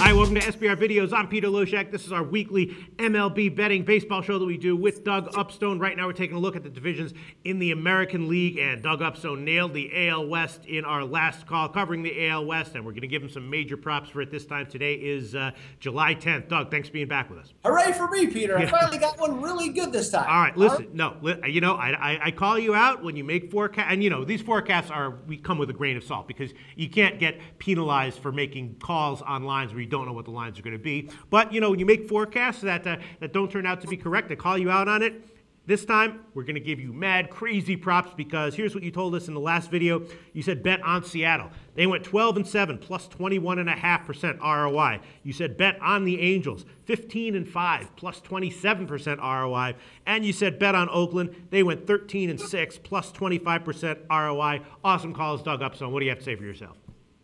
Hi, welcome to SBR Videos. I'm Peter Loshak. This is our weekly MLB betting baseball show that we do with Doug Upstone. Right now we're taking a look at the divisions in the American League, and Doug Upstone nailed the AL West in our last call covering the AL West, and we're going to give him some major props for it this time. Today is July 10th. Doug, thanks for being back with us. Hooray for me, Peter. I finally got one really good this time. All right, listen, I call you out when you make forecasts, and these forecasts we come with a grain of salt because you can't get penalized for making calls on lines where you don't know what the lines are going to be. But, when you make forecasts that don't turn out to be correct, I call you out on it. This time, we're going to give you mad, crazy props because here's what you told us in the last video. You said bet on Seattle. They went 12-7, plus 21.5% ROI. You said bet on the Angels, 15-5, plus 27% ROI. And you said bet on Oakland. They went 13-6, plus 25% ROI. Awesome calls, Doug Upstone. What do you have to say for yourself?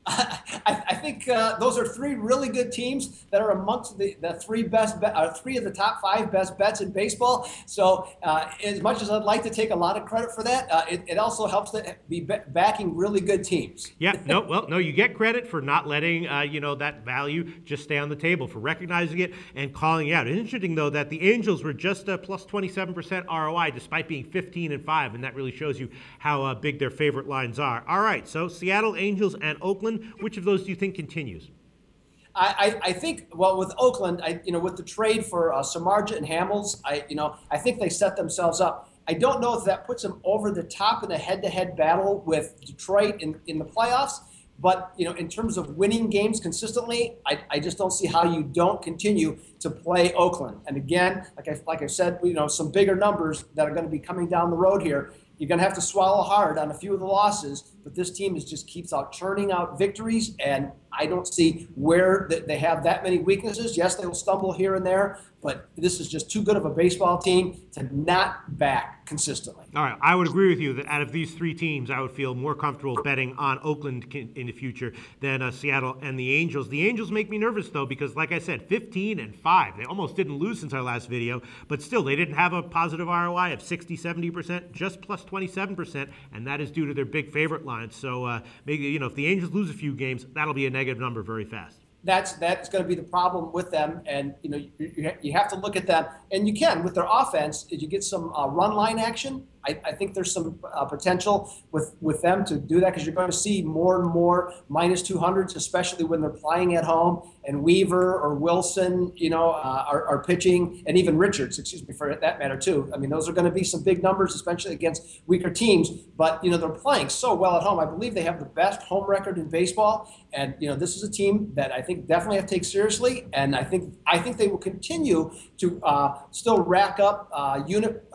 I think those are three really good teams that are amongst the three of the top five best bets in baseball. So as much as I'd like to take a lot of credit for that, it also helps to be backing really good teams. Yeah, no, you get credit for not letting that value just stay on the table, for recognizing it and calling it out. It's interesting, though, that the Angels were just plus 27% ROI despite being 15-5, and that really shows you how big their favorite lines are. All right, so Seattle, Angels, and Oakland. Which of those do you think continues? I think, well, with Oakland, with the trade for Samardzija and Hamels, I think they set themselves up. I don't know if that puts them over the top in a head-to-head battle with Detroit in the playoffs. But, in terms of winning games consistently, I just don't see how you don't continue to play Oakland. And again, like I said, some bigger numbers that are going to be coming down the road here. You're going to have to swallow hard on a few of the losses, but this team just keeps churning out victories, and I don't see where they have that many weaknesses. Yes, they will stumble here and there, but this is just too good of a baseball team to not back consistently. All right, I would agree with you that out of these three teams, I would feel more comfortable betting on Oakland in the future than Seattle and the Angels. The Angels make me nervous, though, because, like I said, 15-5. They almost didn't lose since our last video, but still, they didn't have a positive ROI of 60-70%, just plus 27%, and that is due to their big favorite lines. So maybe, if the Angels lose a few games, that'll be a negative number very fast. That's going to be the problem with them, and you have to look at them, and you can with their offense. If you get some run line action, I think there's some potential with them to do that, because you're going to see more and more minus 200s, especially when they're playing at home. And Weaver or Wilson, are pitching, and even Richards, for that matter too. I mean, those are going to be some big numbers, especially against weaker teams. But they're playing so well at home. I believe they have the best home record in baseball, and this is a team that I think definitely have to take seriously. And I think they will continue to still rack up unit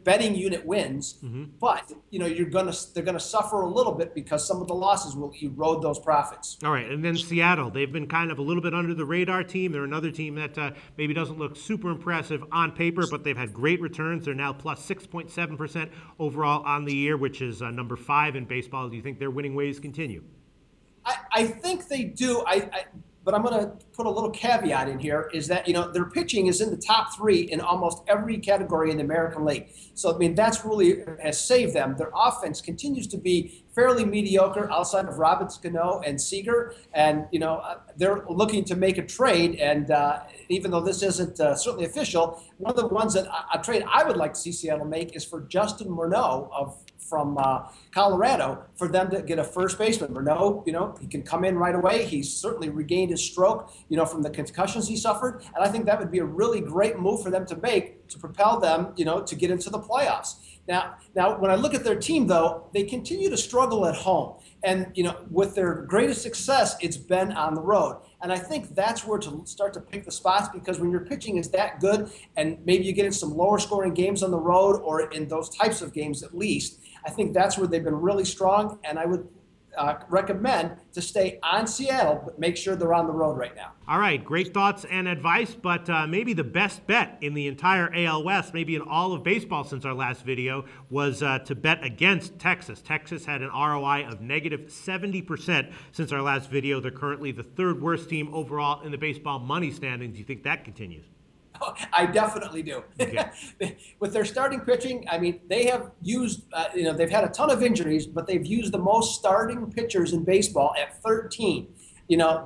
betting unit wins. Mm-hmm. But they're gonna suffer a little bit because some of the losses will erode those profits. All right, and then Seattle, they've been kind of a little bit under the radar team. They're another team that maybe doesn't look super impressive on paper, but they've had great returns. They're now plus 6.7% overall on the year, which is number 5 in baseball. Do you think their winning ways continue? I think they do. But I'm going to put a little caveat in here, is that, their pitching is in the top 3 in almost every category in the American League. So, that's really has saved them. Their offense continues to be fairly mediocre outside of Robinson Cano and Seager. And, they're looking to make a trade. And even though this isn't certainly official, one of the ones that a trade I would like to see Seattle make is for Justin Morneau from Colorado, for them to get a first baseman. Morneau, he can come in right away. He's certainly regained his stroke, from the concussions he suffered. And I think that would be a really great move for them to make to propel them, to get into the playoffs. Now, when I look at their team, though, they continue to struggle at home. And, with their greatest success, it's been on the road. And I think that's where to start to pick the spots, because when your pitching is that good, and maybe you get in some lower scoring games on the road, or in those types of games at least, I think that's where they've been really strong. And I would recommend to stay on Seattle, but make sure they're on the road right now. All right, great thoughts and advice, but maybe the best bet in the entire AL West, maybe in all of baseball since our last video, was to bet against Texas. Texas had an ROI of negative 70% since our last video. They're currently the 3rd worst team overall in the baseball money standings. Do you think that continues? I definitely do. Okay. With their starting pitching, they have used, they've had a ton of injuries, but they've used the most starting pitchers in baseball at 13.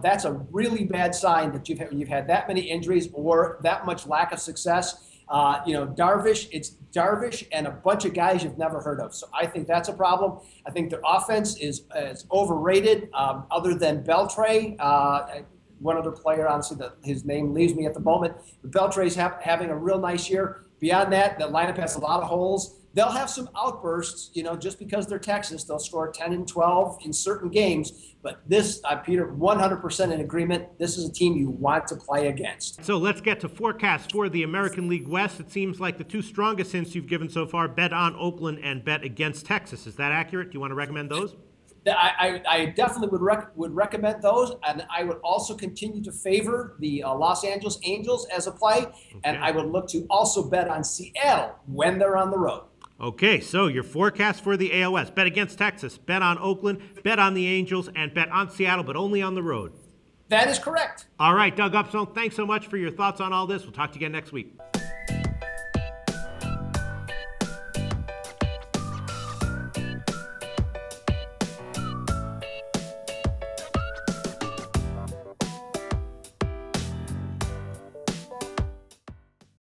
that's a really bad sign that you've had that many injuries or that much lack of success. It's Darvish and a bunch of guys you've never heard of. So I think that's a problem. I think their offense is overrated. Other than Beltre, one other player, honestly, his name leaves me at the moment. But Beltre's having a real nice year. Beyond that, the lineup has a lot of holes. They'll have some outbursts, just because they're Texas. They'll score 10 and 12 in certain games. But this, Peter, 100% in agreement. This is a team you want to play against. So let's get to forecasts for the American League West. It seems like the two strongest hints you've given so far, bet on Oakland and bet against Texas. Is that accurate? Do you want to recommend those? I definitely would recommend those, and I would also continue to favor the Los Angeles Angels as a play, and I would look to also bet on Seattle when they're on the road. Okay, so your forecast for the AL West: bet against Texas, bet on Oakland, bet on the Angels, and bet on Seattle, but only on the road. That is correct. All right, Doug Upstone, thanks so much for your thoughts on all this. We'll talk to you again next week.